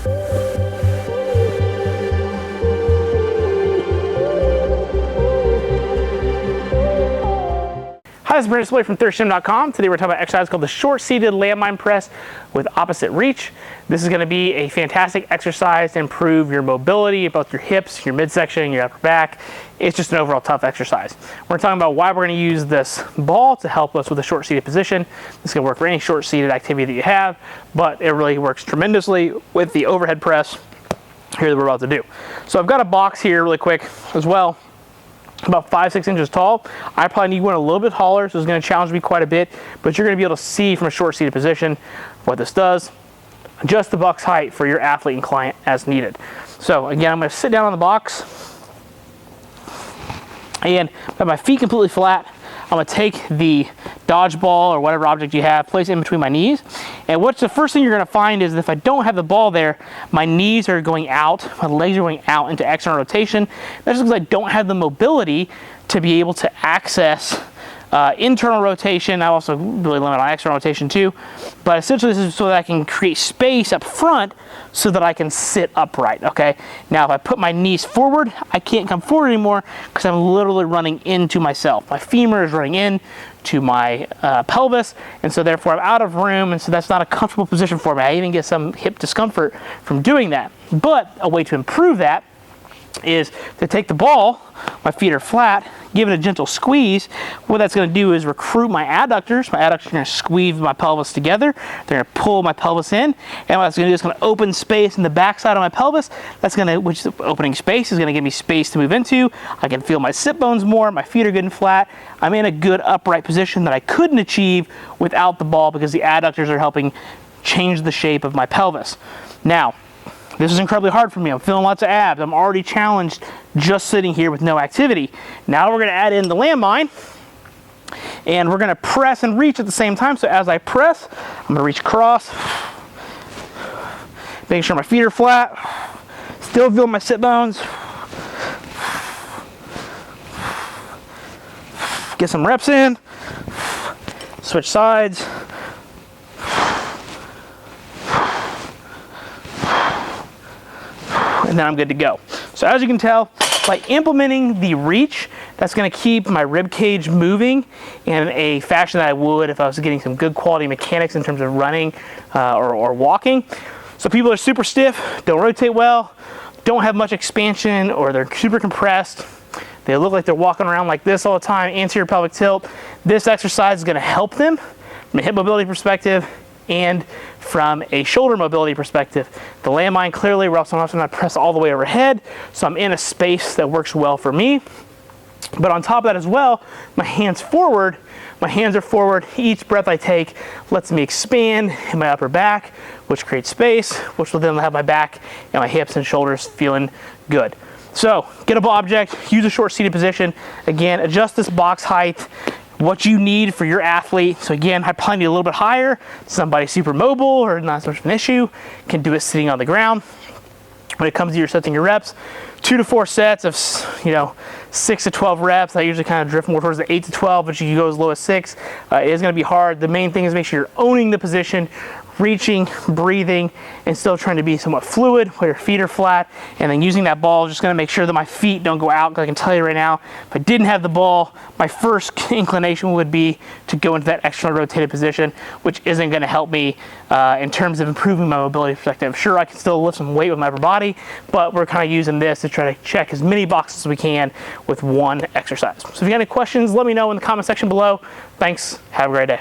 Hi, this is Brandon Splay from ThirstGym.com. Today we're talking about exercise called the short-seated landmine press with opposite reach. This is going to be a fantastic exercise to improve your mobility, both your hips, your midsection, your upper back. It's just an overall tough exercise. We're talking about why we're going to use this ball to help us with a short-seated position. This can work for any short-seated activity that you have, but it really works tremendously with the overhead press here that we're about to do. So I've got a box here really quick as well, about 5-6 inches tall. I probably need one a little bit taller, so it's going to challenge me quite a bit, but you're going to be able to see from a short-seated position what this does. Adjust the box height for your athlete and client as needed. So again, I'm going to sit down on the box and have my feet completely flat. I'm going to take the dodgeball or whatever object you have, place it in between my knees. And what's the first thing you're going to find is if I don't have the ball there, my knees are going out, my legs are going out into external rotation. That's because I don't have the mobility to be able to access internal rotation. I also really limit on external rotation too. But essentially this is so that I can create space up front so that I can sit upright, okay? Now if I put my knees forward, I can't come forward anymore because I'm literally running into myself. My femur is running in to my pelvis, and so therefore I'm out of room, and so that's not a comfortable position for me. I even get some hip discomfort from doing that. But a way to improve that is to take the ball, my feet are flat, give it a gentle squeeze. What that's going to do is recruit my adductors. My adductors are going to squeeze my pelvis together. They're going to pull my pelvis in, and what that's going to do is going to open space in the backside of my pelvis. That's going to, which is opening space, is going to give me space to move into. I can feel my sit bones more. My feet are good and flat. I'm in a good upright position that I couldn't achieve without the ball because the adductors are helping change the shape of my pelvis. Now, this is incredibly hard for me. I'm feeling lots of abs. I'm already challenged just sitting here with no activity. Now we're going to add in the landmine, and we're going to press and reach at the same time. So as I press, I'm going to reach across, making sure my feet are flat, still feel my sit bones. Get some reps in, switch sides. And then I'm good to go. So as you can tell, by implementing the reach, that's going to keep my rib cage moving in a fashion that I would if I was getting some good quality mechanics in terms of running or walking. So people are super stiff, don't rotate well, don't have much expansion, or they're super compressed. They look like they're walking around like this all the time, anterior pelvic tilt. This exercise is going to help them from a hip mobility perspective and from a shoulder mobility perspective. The landmine, clearly, we're also not going to press all the way overhead, so I'm in a space that works well for me. But on top of that as well, my hands forward, my hands are forward. Each breath I take lets me expand in my upper back, which creates space, which will then have my back and my hips and shoulders feeling good. So get a ball object, use a short seated position. Again, adjust this box height, what you need for your athlete. So again, I probably need a little bit higher. Somebody super mobile or not so much of an issue can do it sitting on the ground. When it comes to your sets and your reps, 2 to 4 sets of 6 to 12 reps. I usually kind of drift more towards the 8 to 12, but you can go as low as 6. It is going to be hard. The main thing is make sure you're owning the position, reaching, breathing, and still trying to be somewhat fluid where your feet are flat. And then using that ball, just going to make sure that my feet don't go out. I can tell you right now, if I didn't have the ball, my first inclination would be to go into that external rotated position, which isn't going to help me in terms of improving my mobility perspective. Sure, I can still lift some weight with my upper body, but we're kind of using this to try to check as many boxes as we can with one exercise. So if you got any questions, let me know in the comment section below. Thanks. Have a great day.